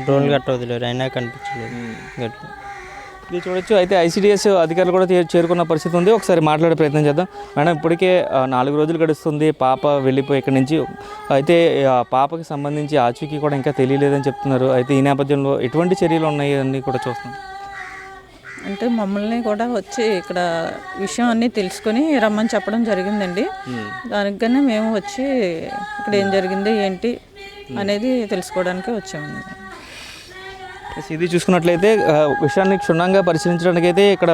Drone గట్ట వదిలేరు అయినా కనిపించలేదు గట్ట. ఇది చూడొచ్చు. అయితే ఐసీడీఎస్ అధికారులు కూడా చేరుకున్న పరిస్థితి ఉంది. ఒకసారి మాట్లాడే ప్రయత్నం చేద్దాం. మేడం, ఇప్పటికే 4 రోజులు గడుస్తుంది పాప వెళ్ళిపోయి ఇక్కడి నుంచి. అయితే ఆ పాపకి సంబంధించి ఆచూకీ కూడా ఇంకా తెలియలేదని చెప్తున్నారు. అయితే ఈ నేపథ్యంలో ఎటువంటి చర్యలు ఉన్నాయి అన్నీ కూడా చూస్తున్నాం. అంటే మమ్మల్ని కూడా వచ్చి ఇక్కడ విషయం అన్నీ తెలుసుకొని రమ్మని చెప్పడం జరిగిందండి. దానికనే మేము వచ్చి ఇక్కడ ఏం జరిగింది ఏంటి అనేది తెలుసుకోవడానికి వచ్చామండి. ఇది చూసుకున్నట్లయితే విషయాన్ని క్షుణ్ణంగా పరిశీలించడానికి అయితే ఇక్కడ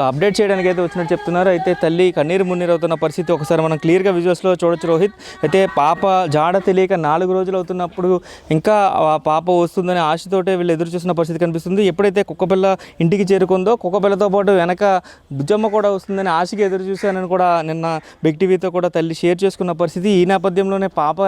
అప్డేట్ చేయడానికి అయితే వచ్చినట్టు చెప్తున్నారు. అయితే తల్లి కన్నీరు మున్నీరు అవుతున్న పరిస్థితి ఒకసారి మనం క్లియర్గా విజువల్స్లో చూడొచ్చు రోహిత్. అయితే పాప జాడ తెలియక 4 రోజులు అవుతున్నప్పుడు ఇంకా ఆ పాప వస్తుందని ఆశతోటే వీళ్ళు ఎదురు చూస్తున్న పరిస్థితి కనిపిస్తుంది. ఎప్పుడైతే కుక్కపిల్ల ఇంటికి చేరుకుందో కుక్కపిల్లతో పాటు వెనక బుజ్జమ్మ కూడా వస్తుందని ఆశకి ఎదురు చూశానని కూడా నిన్న బిగ్ టీవీతో కూడా తల్లి షేర్ చేసుకున్న పరిస్థితి. ఈ నేపథ్యంలోనే పాప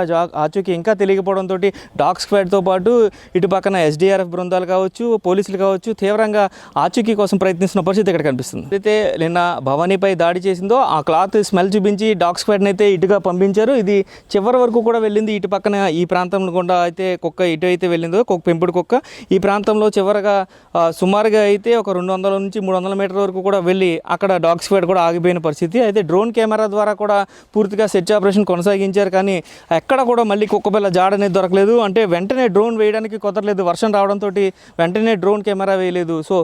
ఆచూకీ ఇంకా తెలియకపోవడంతో డాగ్ స్క్వాడ్తో పాటు ఇటు పక్కన ఎస్డీఆర్ఎఫ్ బృందాలు కావచ్చు, పోలీసులు కావచ్చు తీవ్రంగా ఆచూకీ కోసం ప్రయత్నిస్తున్న పరిస్థితి ఇక్కడ కనిపిస్తుంది. అయితే నిన్న భవానీపై దాడి చేసిందో ఆ క్లాత్ స్మెల్ చూపించి డాగ్ స్క్వాడ్ని అయితే ఇటుగా పంపించారు. ఇది చివరి వరకు కూడా వెళ్ళింది. ఇటు పక్కన ఈ ప్రాంతంలో కూడా అయితే కుక్క ఇటు అయితే వెళ్ళిందో పెంపుడు కుక్క ఈ ప్రాంతంలో చివరగా సుమారుగా అయితే ఒక 200 నుంచి 300 మీటర్ల వరకు కూడా వెళ్ళి అక్కడ డాగ్ స్క్వాడ్ కూడా ఆగిపోయిన పరిస్థితి. అయితే డ్రోన్ కెమెరా ద్వారా కూడా పూర్తిగా సెర్చ్ ఆపరేషన్ కొనసాగించారు. కానీ ఎక్కడ కూడా మళ్ళీ కుక్కపిల్ల జాడ అనేది దొరకలేదు. అంటే వెంటనే డ్రోన్ వేయడానికి కుదరలేదు. వర్షం రావడంతో వెంటనే డ్రోన్ కెమెరా వేయలేదు. సో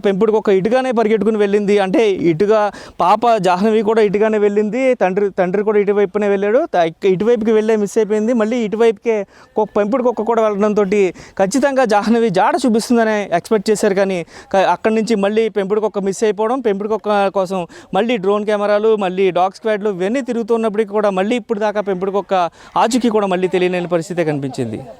పెంపుడు కుక్క ఇటుగానే పరిగెట్టుకుని వెళ్ళింది. అంటే ఇటుగా పాప జాహ్నవి కూడా ఇటుగానే వెళ్ళింది. తండ్రి కూడా ఇటువైపునే వెళ్ళాడు. ఇటువైపుకి వెళ్ళే మిస్ అయిపోయింది. మళ్ళీ ఇటువైపుకే పెంపుడు కుక్క కూడా వెళ్ళడంతో ఖచ్చితంగా జాహ్నవి జాడ చూపిస్తుందని ఎక్స్పెక్ట్ చేశారు. కానీ అక్కడి నుంచి మళ్ళీ పెంపుడు కుక్క మిస్ అయిపోవడం, పెంపుడు కుక్క కోసం మళ్ళీ డ్రోన్ కెమెరాలు, మళ్ళీ డాగ్ స్క్వాడ్లు ఇవన్నీ తిరుగుతున్నప్పటికీ కూడా మళ్ళీ ఇప్పుడు దాకా పెంపుడు కుక్క ఆచూకీ కూడా మళ్ళీ తెలియలేని పరిస్థితే కనిపించింది.